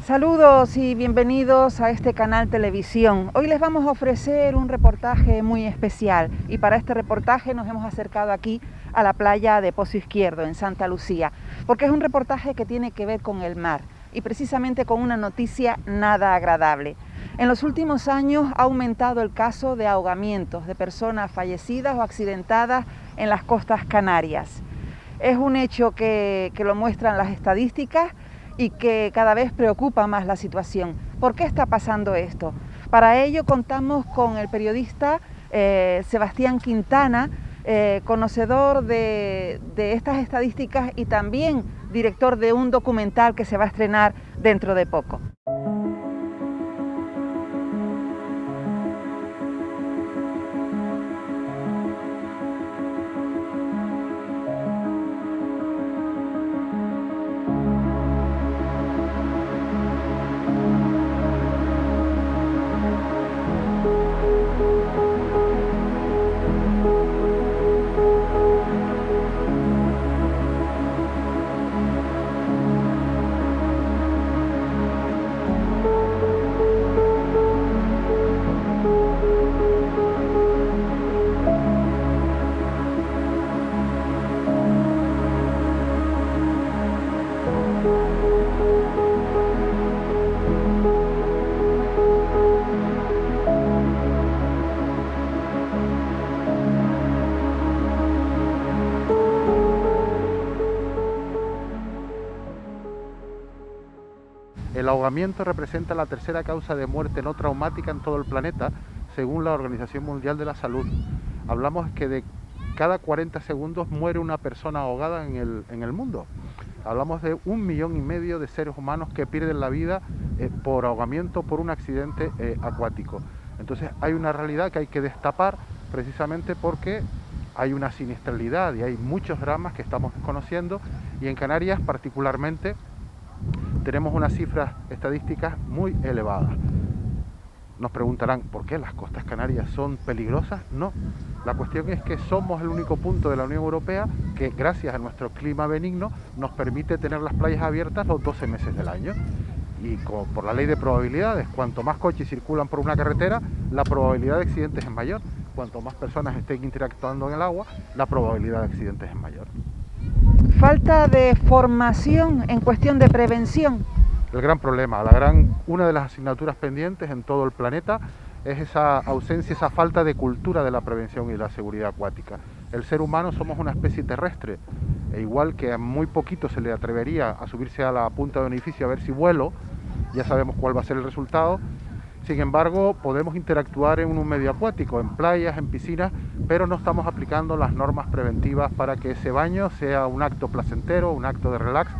Saludos y bienvenidos a este canal Televisión. Hoy les vamos a ofrecer un reportaje muy especial y para este reportaje nos hemos acercado aquí a la playa de Pozo Izquierdo en Santa Lucía, porque es un reportaje que tiene que ver con el mar y precisamente con una noticia nada agradable. En los últimos años ha aumentado el caso de ahogamientos de personas fallecidas o accidentadas en las costas canarias. Es un hecho que lo muestran las estadísticas y que cada vez preocupa más la situación. ¿Por qué está pasando esto? Para ello contamos con el periodista Sebastián Quintana, conocedor de estas estadísticas y también director de un documental que se va a estrenar dentro de poco. El ahogamiento representa la tercera causa de muerte no traumática en todo el planeta, según la Organización Mundial de la Salud. Hablamos que de cada 40 segundos muere una persona ahogada en el mundo. Hablamos de 1,5 millones de seres humanos que pierden la vida por ahogamiento, por un accidente acuático. Entonces hay una realidad que hay que destapar precisamente porque hay una siniestralidad y hay muchos dramas que estamos desconociendo, y en Canarias particularmente tenemos unas cifras estadísticas muy elevadas. Nos preguntarán, ¿por qué las costas canarias son peligrosas? No, la cuestión es que somos el único punto de la Unión Europea que, gracias a nuestro clima benigno, nos permite tener las playas abiertas los 12 meses del año. Y por la ley de probabilidades, cuanto más coches circulan por una carretera, la probabilidad de accidentes es mayor. Cuanto más personas estén interactuando en el agua, la probabilidad de accidentes es mayor. Falta de formación en cuestión de prevención. El gran problema, una de las asignaturas pendientes en todo el planeta es esa ausencia, esa falta de cultura de la prevención y la seguridad acuática. El ser humano somos una especie terrestre, e igual que a muy poquito se le atrevería a subirse a la punta de un edificio a ver si vuelo, ya sabemos cuál va a ser el resultado. Sin embargo, podemos interactuar en un medio acuático, en playas, en piscinas, pero no estamos aplicando las normas preventivas para que ese baño sea un acto placentero, un acto de relax,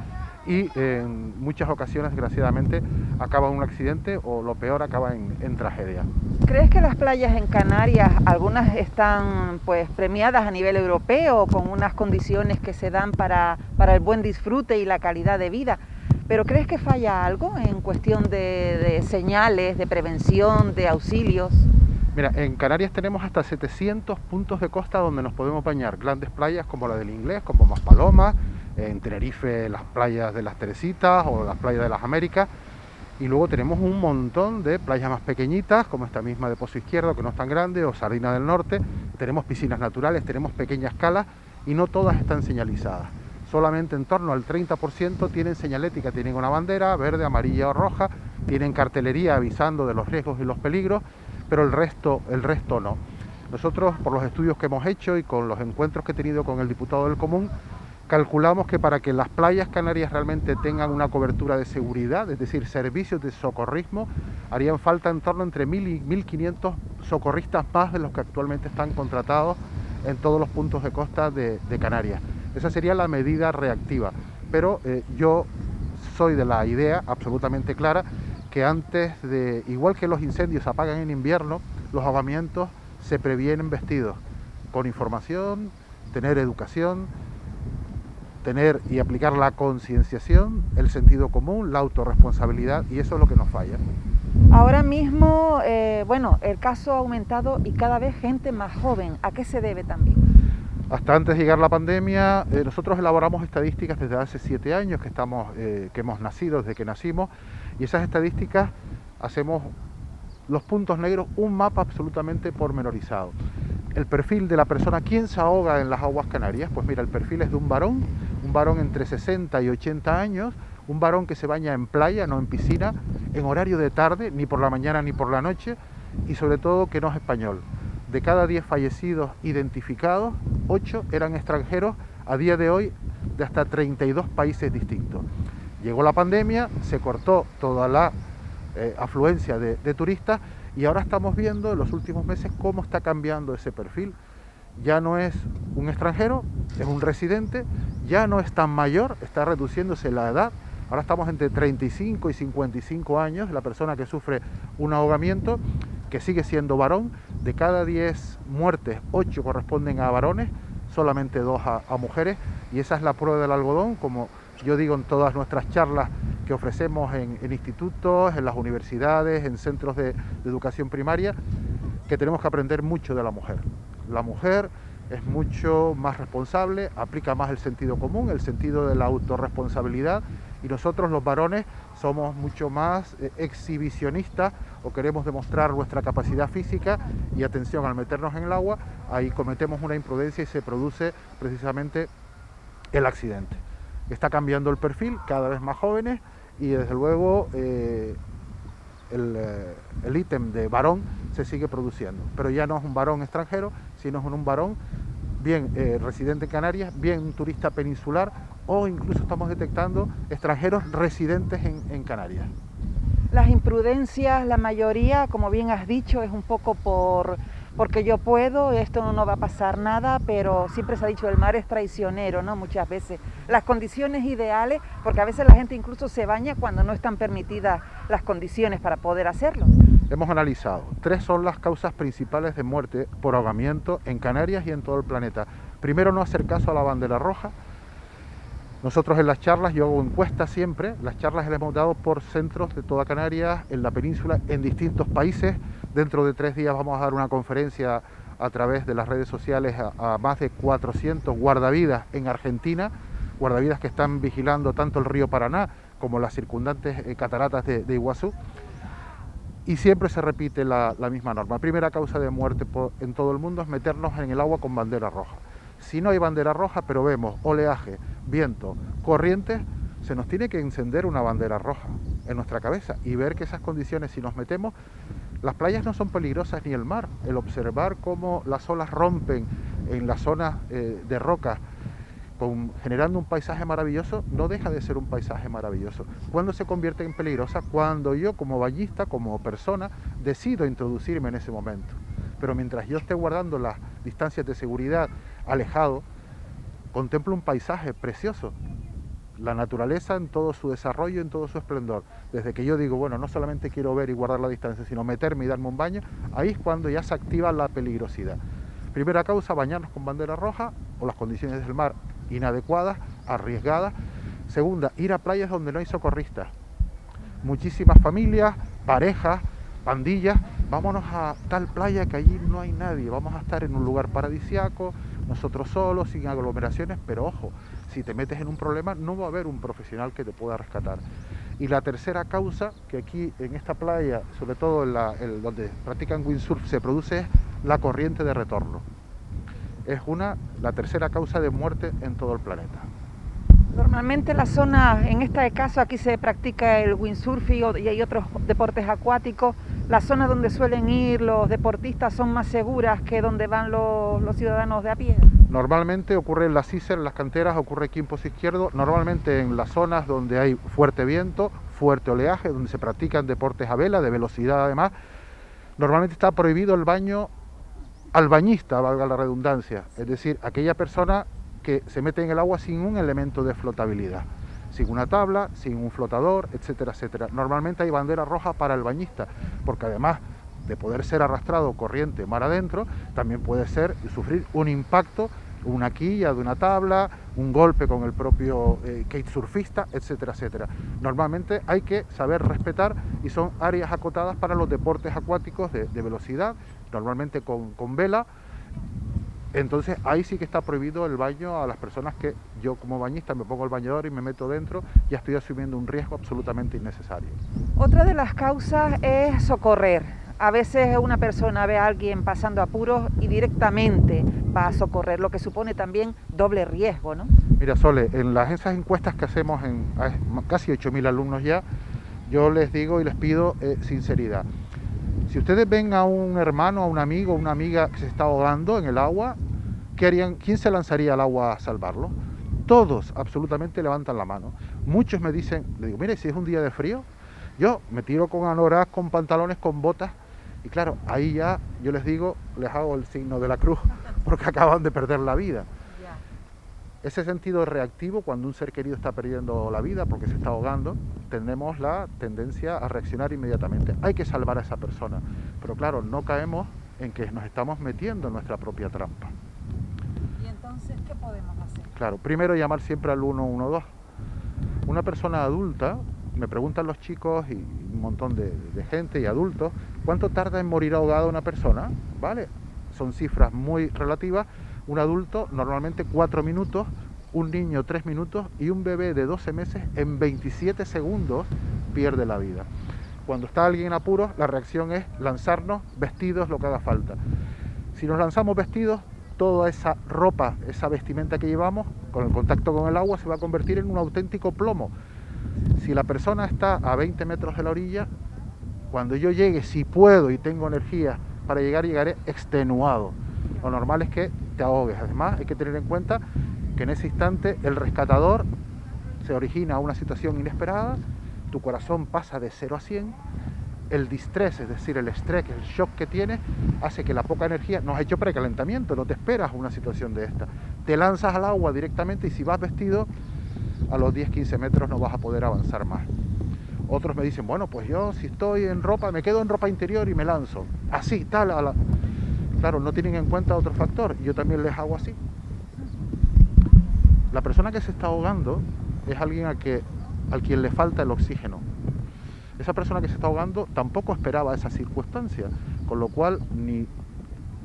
y en muchas ocasiones, desgraciadamente, acaba en un accidente o lo peor, acaba en tragedia. ¿Crees que las playas en Canarias, algunas están premiadas a nivel europeo con unas condiciones que se dan para el buen disfrute y la calidad de vida? ¿Pero crees que falla algo en cuestión de señales, de prevención, de auxilios? Mira, en Canarias tenemos hasta 700 puntos de costa donde nos podemos bañar. Grandes playas como la del Inglés, como Maspalomas, en Tenerife las playas de las Teresitas o las playas de las Américas. Y luego tenemos un montón de playas más pequeñitas, como esta misma de Pozo Izquierdo, que no es tan grande, o Sardina del Norte. Tenemos piscinas naturales, tenemos pequeñas calas y no todas están señalizadas. Solamente en torno al 30% tienen señalética, tienen una bandera verde, amarilla o roja, tienen cartelería avisando de los riesgos y los peligros, pero el resto no. Nosotros, por los estudios que hemos hecho y con los encuentros que he tenido con el diputado del Común, calculamos que para que las playas canarias realmente tengan una cobertura de seguridad, es decir, servicios de socorrismo, harían falta en torno entre 1.000 y 1.500 socorristas más de los que actualmente están contratados en todos los puntos de costa de Canarias. Esa sería la medida reactiva, pero yo soy de la idea absolutamente clara que igual que los incendios se apagan en invierno, los ahogamientos se previenen vestidos con información, tener educación, tener y aplicar la concienciación, el sentido común, la autorresponsabilidad, y eso es lo que nos falla. Ahora mismo, el caso ha aumentado y cada vez gente más joven. ¿A qué se debe también? Hasta antes de llegar la pandemia, nosotros elaboramos estadísticas desde hace 7 años que hemos nacido, desde que nacimos, y esas estadísticas hacemos los puntos negros, un mapa absolutamente pormenorizado. El perfil de la persona, ¿quién se ahoga en las aguas canarias? Pues mira, el perfil es de un varón entre 60 y 80 años, un varón que se baña en playa, no en piscina, en horario de tarde, ni por la mañana ni por la noche, y sobre todo que no es español. De cada 10 fallecidos identificados, 8 eran extranjeros, a día de hoy de hasta 32 países distintos. Llegó la pandemia, se cortó toda la afluencia de turistas y ahora estamos viendo en los últimos meses cómo está cambiando ese perfil. Ya no es un extranjero, es un residente, ya no es tan mayor, está reduciéndose la edad. Ahora estamos entre 35 y 55 años, la persona que sufre un ahogamiento, que sigue siendo varón. De cada 10 muertes, 8 corresponden a varones, solamente 2 a mujeres, y esa es la prueba del algodón, como yo digo en todas nuestras charlas que ofrecemos en institutos, en las universidades, en centros de educación primaria, que tenemos que aprender mucho de la mujer. La mujer es mucho más responsable, aplica más el sentido común, el sentido de la autorresponsabilidad, y nosotros los varones somos mucho más exhibicionistas o queremos demostrar nuestra capacidad física, y atención, al meternos en el agua, ahí cometemos una imprudencia y se produce precisamente el accidente. Está cambiando el perfil, cada vez más jóvenes, y desde luego el ítem de varón se sigue produciendo, pero ya no es un varón extranjero, sino es un varón bien residente en Canarias, bien un turista peninsular, o incluso estamos detectando extranjeros residentes en Canarias. Las imprudencias, la mayoría, como bien has dicho, es un poco porque yo puedo, esto no va a pasar nada, pero siempre se ha dicho el mar es traicionero, ¿no? Muchas veces. Las condiciones ideales, porque a veces la gente incluso se baña cuando no están permitidas las condiciones para poder hacerlo. Hemos analizado, 3 son las causas principales de muerte por ahogamiento en Canarias y en todo el planeta. Primero, no hacer caso a la bandera roja. Nosotros en las charlas, yo hago encuestas siempre, las charlas las hemos dado por centros de toda Canarias, en la península, en distintos países. Dentro de 3 días vamos a dar una conferencia a través de las redes sociales a más de 400 guardavidas en Argentina, guardavidas que están vigilando tanto el río Paraná como las circundantes cataratas de Iguazú. Y siempre se repite la misma norma. Primera causa de muerte en todo el mundo es meternos en el agua con bandera roja. Si no hay bandera roja, pero vemos oleaje, viento, corrientes, se nos tiene que encender una bandera roja en nuestra cabeza y ver que esas condiciones, si nos metemos, las playas no son peligrosas ni el mar. El observar cómo las olas rompen en las zonas de rocas, generando un paisaje maravilloso, no deja de ser un paisaje maravilloso. ¿Cuándo se convierte en peligrosa? Cuando yo, como bañista, como persona, decido introducirme en ese momento. Pero mientras yo esté guardando las distancias de seguridad, alejado, contemplo un paisaje precioso. La naturaleza en todo su desarrollo, en todo su esplendor. Desde que yo digo, bueno, no solamente quiero ver y guardar la distancia, sino meterme y darme un baño, ahí es cuando ya se activa la peligrosidad. Primera causa, bañarnos con bandera roja o las condiciones del mar inadecuadas, arriesgadas. Segunda, ir a playas donde no hay socorristas. Muchísimas familias, parejas, pandillas, vámonos a tal playa que allí no hay nadie, vamos a estar en un lugar paradisiaco, nosotros solos, sin aglomeraciones, pero ojo, si te metes en un problema no va a haber un profesional que te pueda rescatar. Y la tercera causa, que aquí en esta playa, sobre todo donde practican windsurf, se produce es la corriente de retorno. Es la tercera causa de muerte en todo el planeta. Normalmente la zona, en este caso aquí se practica el windsurf y hay otros deportes acuáticos. Las zonas donde suelen ir los deportistas son más seguras que donde van los ciudadanos de a pie. Normalmente ocurre en las ISER, en las canteras, ocurre aquí en Pozo Izquierdo, normalmente en las zonas donde hay fuerte viento, fuerte oleaje, donde se practican deportes a vela, de velocidad además. Normalmente está prohibido el baño al bañista, valga la redundancia, es decir, aquella persona que se mete en el agua sin un elemento de flotabilidad, sin una tabla, sin un flotador, etcétera, etcétera. Normalmente hay bandera roja para el bañista, porque además de poder ser arrastrado corriente mar adentro, también puede ser sufrir un impacto, una quilla de una tabla, un golpe con el propio kitesurfista, etcétera, etcétera. Normalmente hay que saber respetar y son áreas acotadas para los deportes acuáticos de velocidad, normalmente con vela, Entonces ahí sí que está prohibido el baño a las personas que yo como bañista me pongo el bañador y me meto dentro, ya estoy asumiendo un riesgo absolutamente innecesario. Otra de las causas es socorrer. A veces una persona ve a alguien pasando apuros y directamente va a socorrer, lo que supone también doble riesgo, ¿no? Mira, Sole, en esas encuestas que hacemos a casi 8.000 alumnos ya, yo les digo y les pido sinceridad. Si ustedes ven a un hermano, a un amigo, a una amiga que se está ahogando en el agua, ¿qué harían? ¿Quién se lanzaría al agua a salvarlo? Todos absolutamente levantan la mano. Muchos me dicen, le digo, mire, si es un día de frío, yo me tiro con anorak, con pantalones, con botas, y claro, ahí ya yo les digo, les hago el signo de la cruz, porque acaban de perder la vida. Ese sentido reactivo, cuando un ser querido está perdiendo la vida porque se está ahogando, tenemos la tendencia a reaccionar inmediatamente. Hay que salvar a esa persona, pero claro, no caemos en que nos estamos metiendo en nuestra propia trampa. ¿Y entonces qué podemos hacer? Claro, primero llamar siempre al 112. Una persona adulta, me preguntan los chicos y un montón de gente y adultos, ¿cuánto tarda en morir ahogada una persona? ¿Vale? Son cifras muy relativas. Un adulto normalmente 4 minutos, un niño 3 minutos y un bebé de 12 meses en 27 segundos pierde la vida. Cuando está alguien en apuros, la reacción es lanzarnos vestidos, lo que haga falta. Si nos lanzamos vestidos, toda esa ropa, esa vestimenta que llevamos, con el contacto con el agua, se va a convertir en un auténtico plomo. Si la persona está a 20 metros de la orilla, cuando yo llegue, si puedo y tengo energía para llegar, llegaré extenuado. Lo normal es que te ahogues. Además, hay que tener en cuenta que en ese instante el rescatador se origina una situación inesperada, tu corazón pasa de 0 a 100, el distrés, es decir, el estrés, el shock que tienes, hace que la poca energía, no has hecho precalentamiento, no te esperas una situación de esta. Te lanzas al agua directamente y si vas vestido, a los 10-15 metros no vas a poder avanzar más. Otros me dicen, bueno, pues yo si estoy en ropa, me quedo en ropa interior y me lanzo. Así, tal, a la... Claro, no tienen en cuenta otro factor, yo también les hago así. La persona que se está ahogando es alguien al quien le falta el oxígeno. Esa persona que se está ahogando tampoco esperaba esa circunstancia, con lo cual ni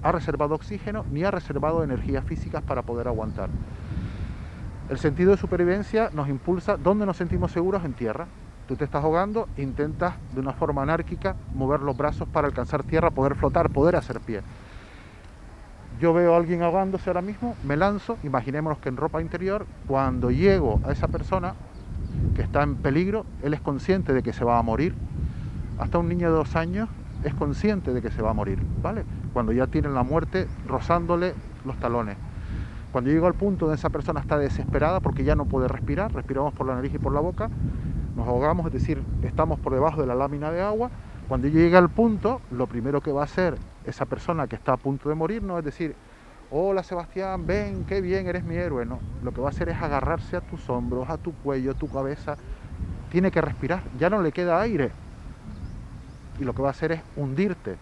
ha reservado oxígeno ni ha reservado energías físicas para poder aguantar. El sentido de supervivencia nos impulsa, ¿dónde nos sentimos seguros? En tierra. Tú te estás ahogando, intentas de una forma anárquica mover los brazos para alcanzar tierra, poder flotar, poder hacer pie. Yo veo a alguien ahogándose ahora mismo, me lanzo, imaginémonos que en ropa interior, cuando llego a esa persona que está en peligro, él es consciente de que se va a morir. Hasta un niño de 2 años es consciente de que se va a morir, ¿vale? Cuando ya tienen la muerte rozándole los talones. Cuando llego al punto donde esa persona está desesperada porque ya no puede respirar, respiramos por la nariz y por la boca, nos ahogamos, es decir, estamos por debajo de la lámina de agua. Cuando llegue al punto, lo primero que va a hacer esa persona que está a punto de morir no es decir, hola Sebastián, ven, qué bien, eres mi héroe. No, lo que va a hacer es agarrarse a tus hombros, a tu cuello, a tu cabeza. Tiene que respirar, ya no le queda aire. Y lo que va a hacer es hundirte.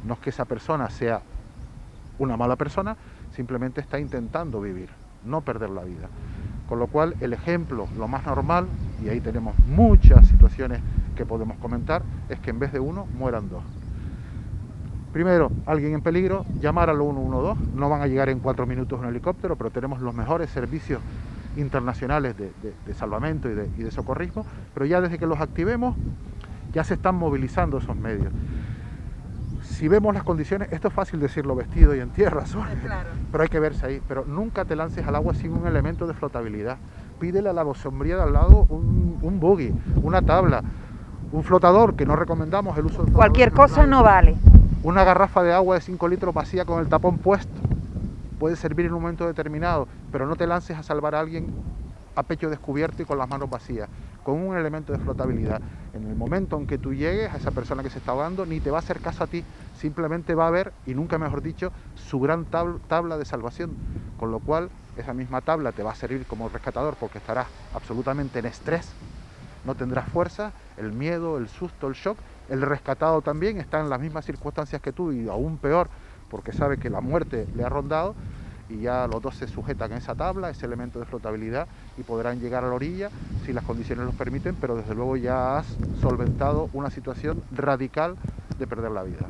No es que esa persona sea una mala persona, simplemente está intentando vivir, no perder la vida. Con lo cual el ejemplo, lo más normal, y ahí tenemos muchas situaciones que podemos comentar, es que en vez de uno, mueran 2. Primero, alguien en peligro, llamar al 112, no van a llegar en 4 minutos un helicóptero, pero tenemos los mejores servicios internacionales de salvamento y de socorrismo, pero ya desde que los activemos, ya se están movilizando esos medios. Si vemos las condiciones, esto es fácil decirlo vestido y en tierra, claro, pero hay que verse ahí. Pero nunca te lances al agua sin un elemento de flotabilidad. Pídele a la sombría de al lado un buggy, una tabla, un flotador, que no recomendamos el uso de cualquier cosa no vale. Una garrafa de agua de 5 litros vacía con el tapón puesto puede servir en un momento determinado, pero no te lances a salvar a alguien a pecho descubierto y con las manos vacías, con un elemento de flotabilidad. En el momento en que tú llegues a esa persona que se está ahogando, ni te va a hacer caso a ti, simplemente va a ver, y nunca mejor dicho, su gran tabla de salvación, con lo cual esa misma tabla te va a servir como rescatador porque estarás absolutamente en estrés, no tendrás fuerza, el miedo, el susto, el shock. El rescatado también está en las mismas circunstancias que tú y aún peor porque sabe que la muerte le ha rondado, y ya los dos se sujetan a esa tabla, ese elemento de flotabilidad, y podrán llegar a la orilla si las condiciones los permiten, pero desde luego ya has solventado una situación radical de perder la vida.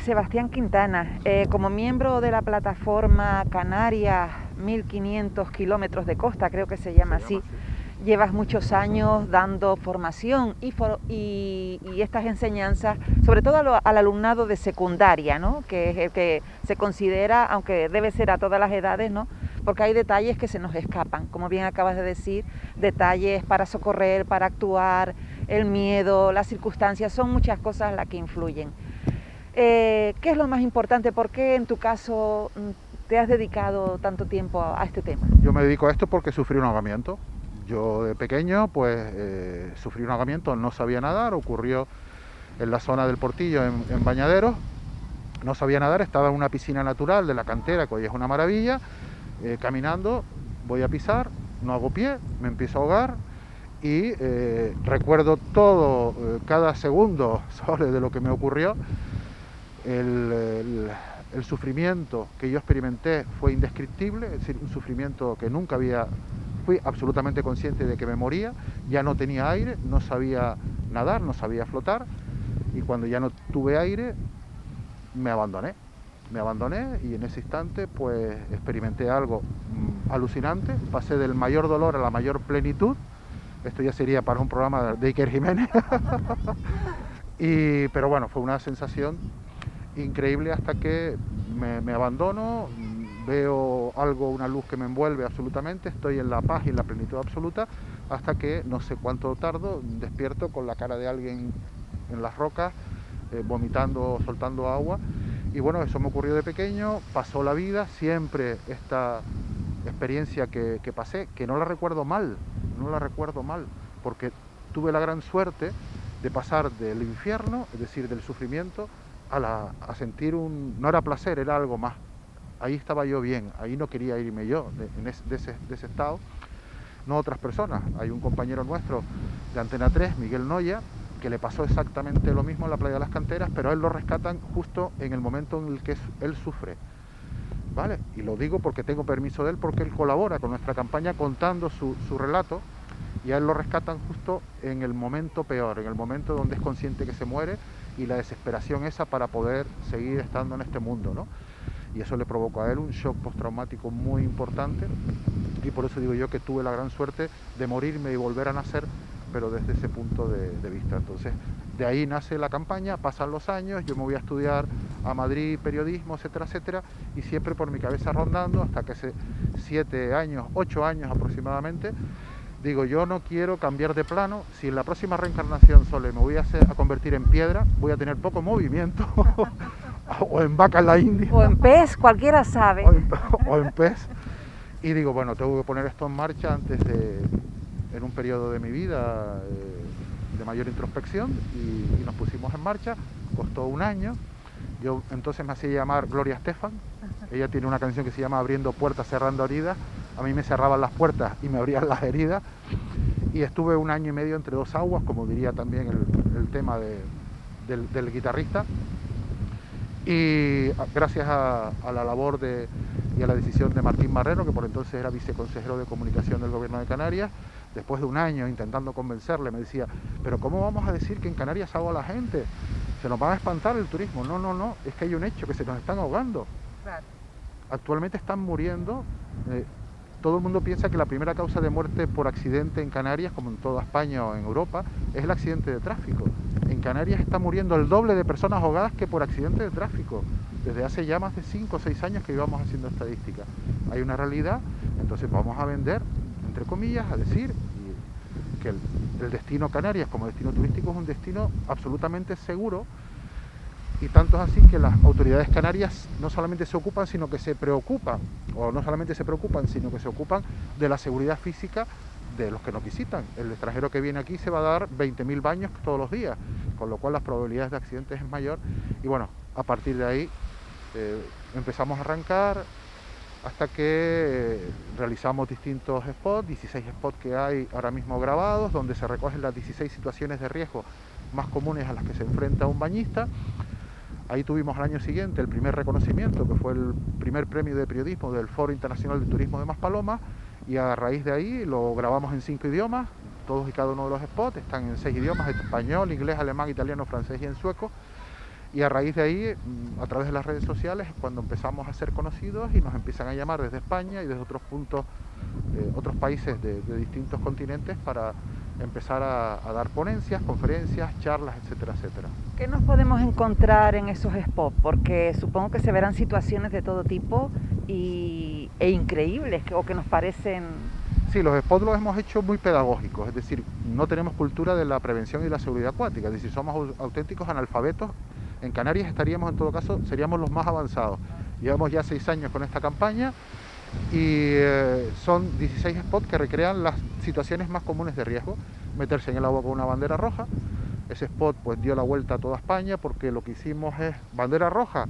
Sebastián Quintana, como miembro de la plataforma Canarias 1500 kilómetros de costa, creo que se llama así, llevas muchos años dando formación y estas enseñanzas, sobre todo al alumnado de secundaria, ¿no? Que es el que se considera, aunque debe ser a todas las edades, ¿no? Porque hay detalles que se nos escapan, como bien acabas de decir, detalles para socorrer, para actuar, el miedo, las circunstancias, son muchas cosas las que influyen. ¿Qué es lo más importante? ¿Por qué en tu caso te has dedicado tanto tiempo a este tema? Yo me dedico a esto porque sufrí un ahogamiento. Yo de pequeño pues sufrí un ahogamiento, no sabía nadar, ocurrió en la zona del Portillo, en Bañaderos. No sabía nadar, estaba en una piscina natural de la cantera, que hoy es una maravilla. Caminando, voy a pisar, no hago pie, me empiezo a ahogar y recuerdo todo, cada segundo sobre de lo que me ocurrió. El sufrimiento que yo experimenté fue indescriptible, es decir, un sufrimiento que nunca había. Fui absolutamente consciente de que me moría, ya no tenía aire, no sabía nadar, no sabía flotar, y cuando ya no tuve aire me abandoné. Me abandoné y en ese instante pues experimenté algo alucinante, pasé del mayor dolor a la mayor plenitud. Esto ya sería para un programa de Iker Jiménez. Pero bueno, fue una sensación increíble hasta que me abandono, veo algo, una luz que me envuelve absolutamente, estoy en la paz y en la plenitud absoluta, hasta que no sé cuánto tardo, despierto con la cara de alguien en las rocas, vomitando, soltando agua. Y bueno, eso me ocurrió de pequeño, pasó la vida, siempre esta experiencia que pasé, que no la recuerdo mal, porque tuve la gran suerte de pasar del infierno, es decir, del sufrimiento, a sentir no era placer, era algo más. Ahí estaba yo bien, ahí no quería irme yo de ese estado, no otras personas. Hay un compañero nuestro de Antena 3, Miguel Noya, que le pasó exactamente lo mismo en la playa de las Canteras, pero a él lo rescatan justo en el momento en el que él sufre, ¿vale? Y lo digo porque tengo permiso de él, porque él colabora con nuestra campaña contando su relato, y a él lo rescatan justo en el momento peor, en el momento donde es consciente que se muere, y la desesperación esa para poder seguir estando en este mundo, ¿no? Y eso le provocó a él un shock postraumático muy importante, y por eso digo yo que tuve la gran suerte de morirme y volver a nacer, pero desde ese punto de vista. Entonces, de ahí nace la campaña, pasan los años, yo me voy a estudiar a Madrid periodismo, etcétera, etcétera, y siempre por mi cabeza rondando, hasta que hace 7 años, 8 años aproximadamente, digo, yo no quiero cambiar de plano. Si en la próxima reencarnación, Sole, me voy a convertir en piedra, voy a tener poco movimiento, o en vaca en la India. O en pez, cualquiera sabe. O en pez. Y digo, bueno, tengo que poner esto en marcha en un periodo de mi vida de mayor introspección, y nos pusimos en marcha. Costó un año. Yo entonces me hacía llamar Gloria Estefan. Ella tiene una canción que se llama Abriendo puertas, cerrando heridas. A mí me cerraban las puertas y me abrían las heridas. Y estuve 1 año y medio entre dos aguas, como diría también el tema del guitarrista. Y gracias a la labor y a la decisión de Martín Marrero, que por entonces era viceconsejero de comunicación del Gobierno de Canarias, después de 1 año intentando convencerle, me decía, pero ¿cómo vamos a decir que en Canarias se ahoga la gente? Se nos va a espantar el turismo. No, es que hay un hecho, que se nos están ahogando. Claro. Actualmente están muriendo. Todo el mundo piensa que la primera causa de muerte por accidente en Canarias, como en toda España o en Europa, es el accidente de tráfico. En Canarias está muriendo el doble de personas ahogadas que por accidente de tráfico. Desde hace ya más de 5 o 6 años que íbamos haciendo estadísticas. Hay una realidad, entonces vamos a vender, entre comillas, a decir que el destino Canarias como destino turístico es un destino absolutamente seguro. Y tanto es así que las autoridades canarias no solamente se ocupan, sino que se preocupan, o no solamente se preocupan, sino que se ocupan de la seguridad física de los que nos visitan. El extranjero que viene aquí se va a dar 20.000 baños todos los días, con lo cual las probabilidades de accidentes es mayor. Y bueno, a partir de ahí empezamos a arrancar hasta que realizamos distintos spots, 16 spots que hay ahora mismo grabados, donde se recogen las 16 situaciones de riesgo más comunes a las que se enfrenta un bañista. Ahí tuvimos al año siguiente el primer reconocimiento, que fue el primer premio de periodismo del Foro Internacional de Turismo de Maspalomas, y a raíz de ahí lo grabamos en 5 idiomas, todos y cada uno de los spots, están en 6 idiomas, español, inglés, alemán, italiano, francés y en sueco, y a raíz de ahí, a través de las redes sociales, es cuando empezamos a ser conocidos y nos empiezan a llamar desde España y desde otros puntos, otros países de distintos continentes para empezar a dar ponencias, conferencias, charlas, etcétera, etcétera. ¿Qué nos podemos encontrar en esos spots? Porque supongo que se verán situaciones de todo tipo e increíbles o que nos parecen... Sí, los spots los hemos hecho muy pedagógicos, es decir, no tenemos cultura de la prevención y la seguridad acuática, es decir, somos auténticos analfabetos. En Canarias estaríamos, en todo caso, seríamos los más avanzados. Llevamos ya 6 años con esta campaña y son 16 spots que recrean las situaciones más comunes de riesgo. Meterse en el agua con una bandera roja. Ese spot pues dio la vuelta a toda España porque lo que hicimos es bandera roja,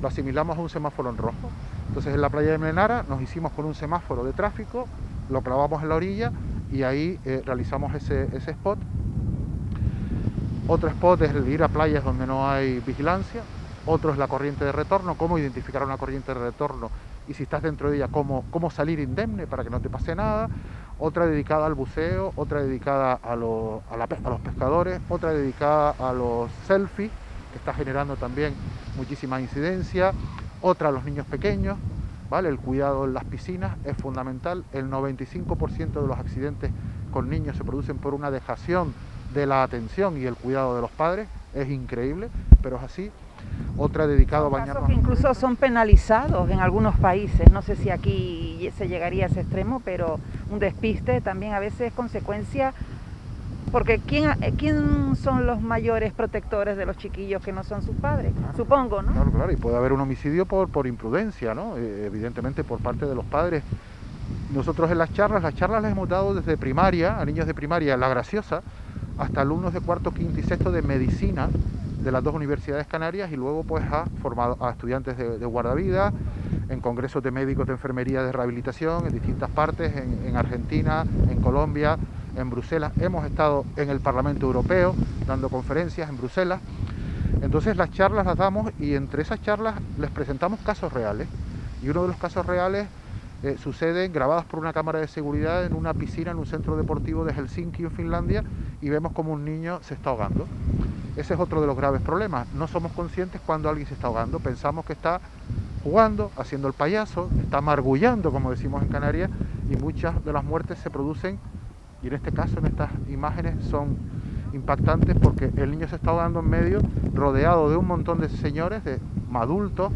lo asimilamos a un semáforo en rojo. Entonces en la playa de Mlenara nos hicimos con un semáforo de tráfico, lo clavamos en la orilla y ahí realizamos ese spot. Otro spot es el ir a playas donde no hay vigilancia. Otro es la corriente de retorno, cómo identificar una corriente de retorno y si estás dentro de ella, cómo salir indemne para que no te pase nada. Otra dedicada al buceo, otra dedicada a los pescadores, otra dedicada a los selfies, que está generando también muchísima incidencia. Otra a los niños pequeños, ¿vale? El cuidado en las piscinas es fundamental. El 95% de los accidentes con niños se producen por una dejación de la atención y el cuidado de los padres. Es increíble, pero es así. Otra dedicada a bañarnos. Casos que incluso son penalizados en algunos países. No sé si aquí se llegaría a ese extremo, pero un despiste también a veces es consecuencia. Porque ¿quién son los mayores protectores de los chiquillos que no son sus padres? Claro, supongo, ¿no? Claro, y puede haber un homicidio por imprudencia, ¿no? Evidentemente por parte de los padres. Nosotros en las charlas les hemos dado desde primaria, a niños de primaria, La Graciosa, hasta alumnos de cuarto, quinto y sexto de medicina de las dos universidades canarias y luego pues ha formado a estudiantes de guardavidas, en congresos de médicos de enfermería de rehabilitación en distintas partes, en Argentina, en Colombia, en Bruselas. Hemos estado en el Parlamento Europeo dando conferencias en Bruselas. Entonces las charlas las damos y entre esas charlas les presentamos casos reales y uno de los casos reales suceden grabadas por una cámara de seguridad en una piscina en un centro deportivo de Helsinki, en Finlandia, y vemos como un niño se está ahogando. Ese es otro de los graves problemas. No somos conscientes cuando alguien se está ahogando. Pensamos que está jugando, haciendo el payaso, está margullando, como decimos en Canarias, y muchas de las muertes se producen, y en este caso, en estas imágenes, son impactantes porque el niño se está ahogando en medio, rodeado de un montón de señores, de adultos,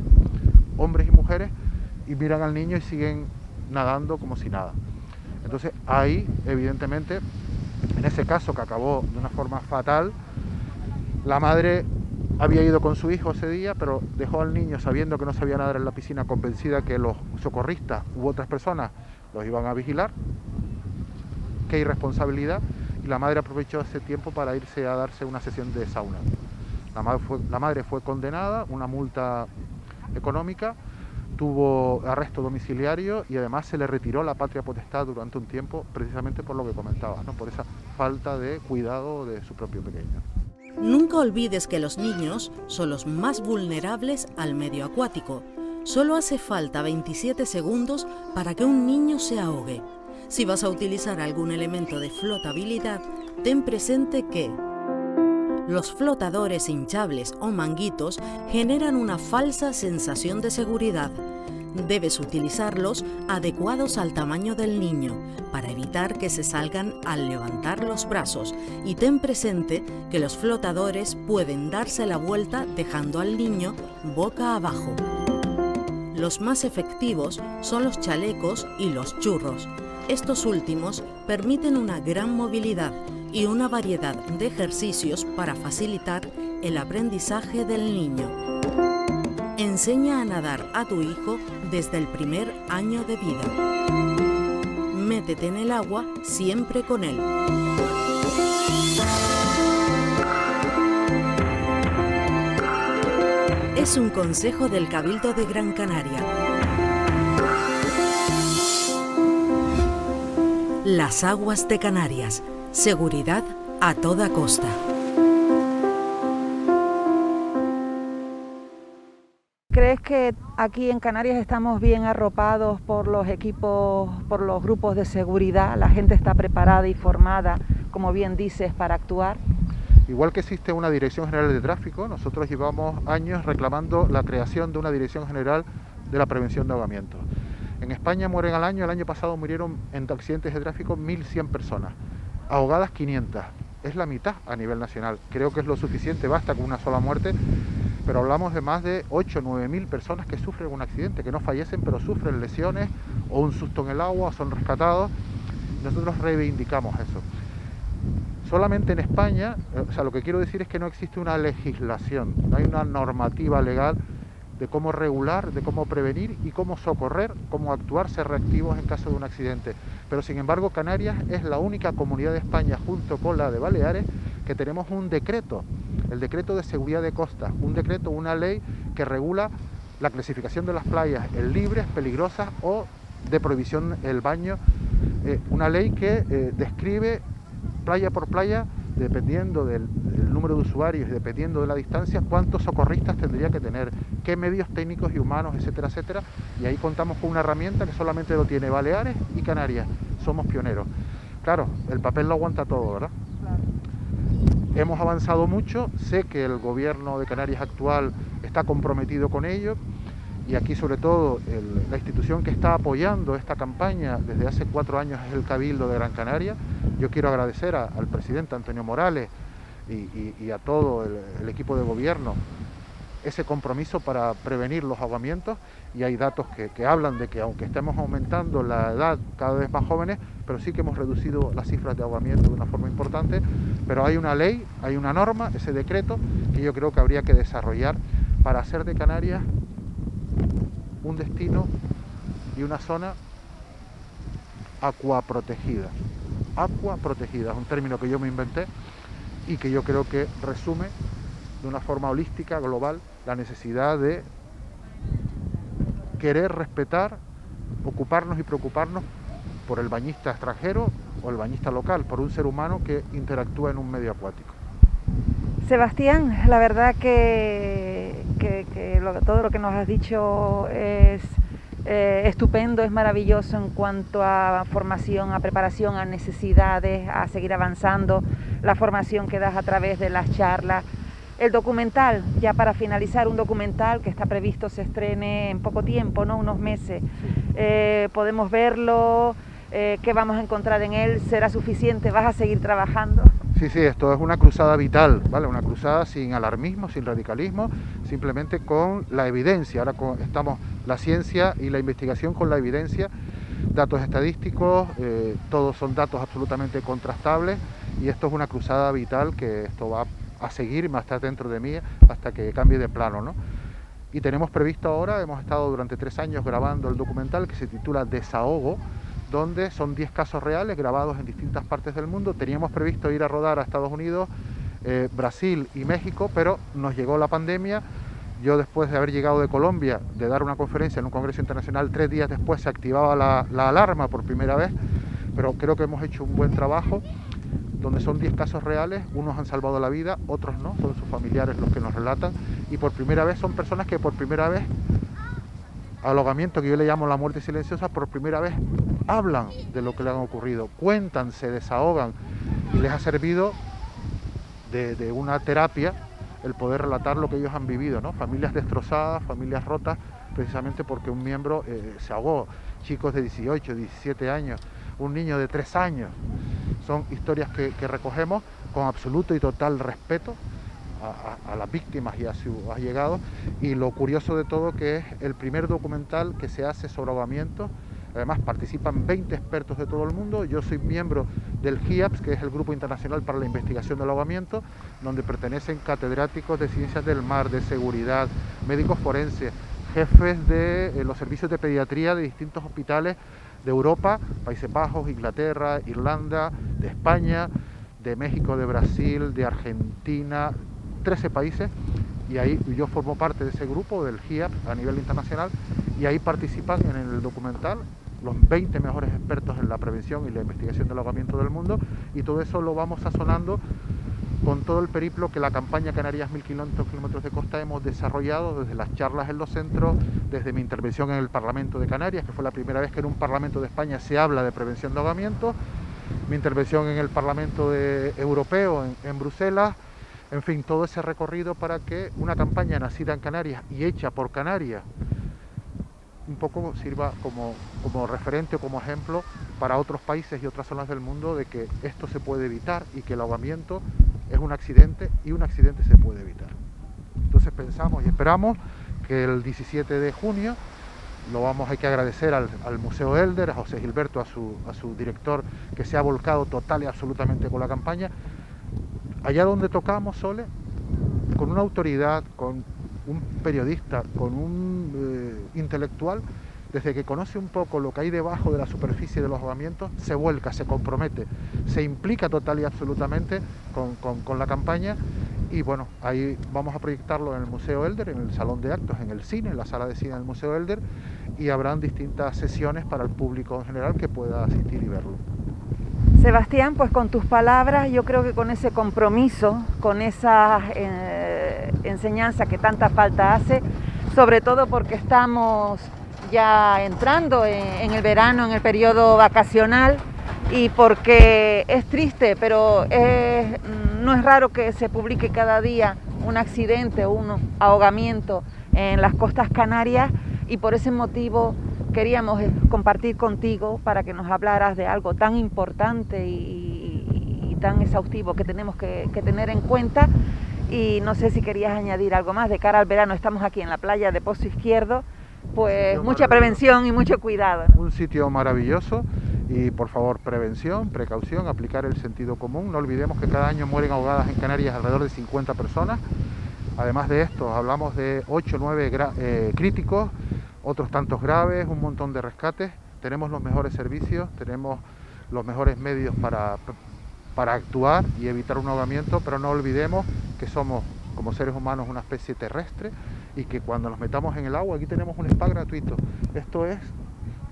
hombres y mujeres, y miran al niño y siguen nadando como si nada. Entonces ahí, evidentemente, en ese caso que acabó de una forma fatal, la madre había ido con su hijo ese día, pero dejó al niño sabiendo que no sabía nadar en la piscina, convencida que los socorristas u otras personas los iban a vigilar. Qué irresponsabilidad. Y la madre aprovechó ese tiempo para irse a darse una sesión de sauna. La madre fue condenada, una multa económica, tuvo arresto domiciliario y además se le retiró la patria potestad durante un tiempo, precisamente por lo que comentabas, ¿no? Por esa falta de cuidado de su propio pequeño. Nunca olvides que los niños son los más vulnerables al medio acuático. Solo hace falta 27 segundos para que un niño se ahogue. Si vas a utilizar algún elemento de flotabilidad, ten presente que los flotadores hinchables o manguitos generan una falsa sensación de seguridad. Debes utilizarlos adecuados al tamaño del niño para evitar que se salgan al levantar los brazos, y ten presente que los flotadores pueden darse la vuelta dejando al niño boca abajo. Los más efectivos son los chalecos y los churros. Estos últimos permiten una gran movilidad y una variedad de ejercicios para facilitar el aprendizaje del niño. Enseña a nadar a tu hijo desde el primer año de vida. Métete en el agua siempre con él. Es un consejo del Cabildo de Gran Canaria. Las aguas de Canarias. Seguridad a toda costa. ¿Crees que aquí en Canarias estamos bien arropados por los equipos, por los grupos de seguridad? ¿La gente está preparada y formada, como bien dices, para actuar? Igual que existe una Dirección General de Tráfico, nosotros llevamos años reclamando la creación de una Dirección General de la Prevención de Ahogamientos. En España mueren al año, el año pasado murieron en accidentes de tráfico 1.100 personas, ahogadas 500, es la mitad a nivel nacional. Creo que es lo suficiente, basta con una sola muerte, pero hablamos de más de 8 o 9.000 personas que sufren un accidente, que no fallecen, pero sufren lesiones o un susto en el agua, son rescatados. Nosotros reivindicamos eso. Solamente en España, o sea, lo que quiero decir es que no existe una legislación, no hay una normativa legal de cómo regular, de cómo prevenir y cómo socorrer, cómo actuar, ser reactivos en caso de un accidente. Pero sin embargo, Canarias es la única comunidad de España, junto con la de Baleares, que tenemos un decreto, el decreto de seguridad de costas, un decreto, una ley que regula la clasificación de las playas en libres, peligrosas o de prohibición el baño, una ley que describe playa por playa, dependiendo del número de usuarios y dependiendo de la distancia, cuántos socorristas tendría que tener, qué medios técnicos y humanos, etcétera, etcétera. Y ahí contamos con una herramienta que solamente lo tiene Baleares y Canarias. Somos pioneros. Claro, el papel lo aguanta todo, ¿verdad? Claro. Hemos avanzado mucho, sé que el gobierno de Canarias actual está comprometido con ello, y aquí sobre todo la institución que está apoyando esta campaña desde hace 4 años es el Cabildo de Gran Canaria. Yo quiero agradecer al presidente Antonio Morales y a todo el equipo de gobierno ese compromiso para prevenir los ahogamientos, y hay datos que hablan de que aunque estemos aumentando la edad cada vez más jóvenes, pero sí que hemos reducido las cifras de ahogamiento de una forma importante, pero hay una ley, hay una norma, ese decreto, que yo creo que habría que desarrollar para hacer de Canarias un destino y una zona acuaprotegida. Acuaprotegida es un término que yo me inventé y que yo creo que resume de una forma holística, global, la necesidad de querer respetar, ocuparnos y preocuparnos por el bañista extranjero o el bañista local, por un ser humano que interactúa en un medio acuático. Sebastián, la verdad que todo lo que nos has dicho es estupendo, es maravilloso en cuanto a formación, a preparación, a necesidades, a seguir avanzando, la formación que das a través de las charlas. El documental, ya para finalizar, un documental que está previsto se estrene en poco tiempo, ¿no? Unos meses. Podemos verlo, ¿qué vamos a encontrar en él? ¿Será suficiente? ¿Vas a seguir trabajando? Sí, esto es una cruzada vital, ¿vale? Una cruzada sin alarmismo, sin radicalismo, simplemente con la evidencia. Ahora estamos la ciencia y la investigación con la evidencia, datos estadísticos, todos son datos absolutamente contrastables, y esto es una cruzada vital que esto va a seguir, va a estar dentro de mí hasta que cambie de plano, ¿no? Y tenemos previsto ahora, hemos estado durante 3 años grabando el documental que se titula Desahogo, donde son 10 casos reales grabados en distintas partes del mundo. Teníamos previsto ir a rodar a Estados Unidos, Brasil y México, pero nos llegó la pandemia. Yo, después de haber llegado de Colombia, de dar una conferencia en un congreso internacional, 3 días después se activaba la alarma por primera vez, pero creo que hemos hecho un buen trabajo, donde son 10 casos reales, unos han salvado la vida, otros no, son sus familiares los que nos relatan, y por primera vez son personas que por primera vez, al ahogamiento que yo le llamo la muerte silenciosa, por primera vez hablan de lo que le han ocurrido, cuentan, se desahogan, y les ha servido de una terapia el poder relatar lo que ellos han vivido, ¿no? Familias destrozadas, familias rotas, precisamente porque un miembro se ahogó, chicos de 18, 17 años, un niño de 3 años. Son historias que recogemos con absoluto y total respeto a las víctimas y a sus allegados, y lo curioso de todo que es el primer documental que se hace sobre ahogamientos. Además participan 20 expertos de todo el mundo. Yo soy miembro del GIAPS, que es el Grupo Internacional para la Investigación del Ahogamiento, donde pertenecen catedráticos de ciencias del mar, de seguridad, médicos forenses, jefes de los servicios de pediatría de distintos hospitales de Europa, Países Bajos, Inglaterra, Irlanda, de España, de México, de Brasil, de Argentina, 13 países, y ahí yo formo parte de ese grupo del GIAPS a nivel internacional, y ahí participan en el documental los 20 mejores expertos en la prevención y la investigación del ahogamiento del mundo, y todo eso lo vamos sazonando con todo el periplo que la campaña Canarias 1000 kilómetros de costa hemos desarrollado, desde las charlas en los centros, desde mi intervención en el Parlamento de Canarias, que fue la primera vez que en un Parlamento de España se habla de prevención de ahogamiento, mi intervención en el Parlamento Europeo en Bruselas, En fin, todo ese recorrido para que una campaña nacida en Canarias y hecha por Canarias un poco sirva como referente o como ejemplo para otros países y otras zonas del mundo de que esto se puede evitar y que el ahogamiento es un accidente y un accidente se puede evitar. Entonces pensamos y esperamos que el 17 de junio hay que agradecer al Museo Elder, a José Gilberto, a su director, que se ha volcado total y absolutamente con la campaña. Allá donde tocamos, Sole, con una autoridad, con un periodista, con un intelectual, desde que conoce un poco lo que hay debajo de la superficie de los ahogamientos, se vuelca, se compromete, se implica total y absolutamente con la campaña. Y bueno, ahí vamos a proyectarlo en el Museo Elder, en el salón de actos, en el cine, en la sala de cine del Museo Elder, y habrán distintas sesiones para el público en general que pueda asistir y verlo. Sebastián, pues con tus palabras, yo creo que con ese compromiso, con esa enseñanza que tanta falta hace, sobre todo porque estamos ya entrando en el verano, en el periodo vacacional, y porque es triste, pero no es raro que se publique cada día un accidente o un ahogamiento en las costas canarias, y por ese motivo queríamos compartir contigo para que nos hablaras de algo tan importante y tan exhaustivo que tenemos que tener en cuenta. Y no sé si querías añadir algo más de cara al verano. Estamos aquí en la playa de Pozo Izquierdo, pues mucha prevención y mucho cuidado, ¿no? Un sitio maravilloso y por favor prevención, precaución, aplicar el sentido común. No olvidemos que cada año mueren ahogadas en Canarias alrededor de 50 personas. Además de esto, hablamos de 8 o 9 críticos, otros tantos graves, un montón de rescates. Tenemos los mejores servicios, tenemos los mejores medios para actuar y evitar un ahogamiento, pero no olvidemos que somos, como seres humanos, una especie terrestre y que cuando nos metamos en el agua, aquí tenemos un spa gratuito. Esto es,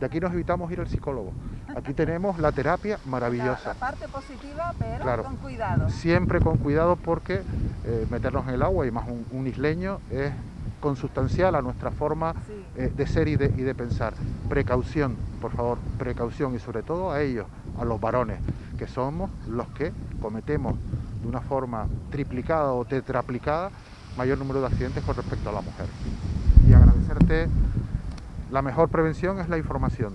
de aquí nos evitamos ir al psicólogo. Aquí tenemos la terapia maravillosa. La parte positiva, pero claro, con cuidado. Siempre con cuidado porque meternos en el agua, y más un isleño, es consustancial a nuestra forma de ser y de pensar. Precaución, por favor, precaución, y sobre todo a ellos, a los varones, que somos los que cometemos de una forma triplicada o tetraplicada mayor número de accidentes con respecto a la mujer. Y agradecerte, la mejor prevención es la información.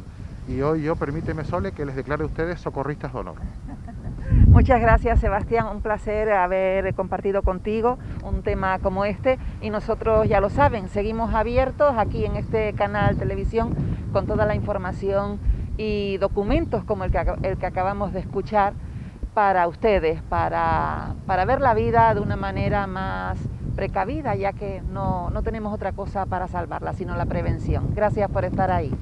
Y hoy yo, permíteme, Sole, que les declare a ustedes socorristas de honor. Muchas gracias, Sebastián, un placer haber compartido contigo un tema como este, y nosotros, ya lo saben, seguimos abiertos aquí en este canal televisión con toda la información y documentos como el que acabamos de escuchar para ustedes, para ver la vida de una manera más precavida, ya que no tenemos otra cosa para salvarla, sino la prevención. Gracias por estar ahí.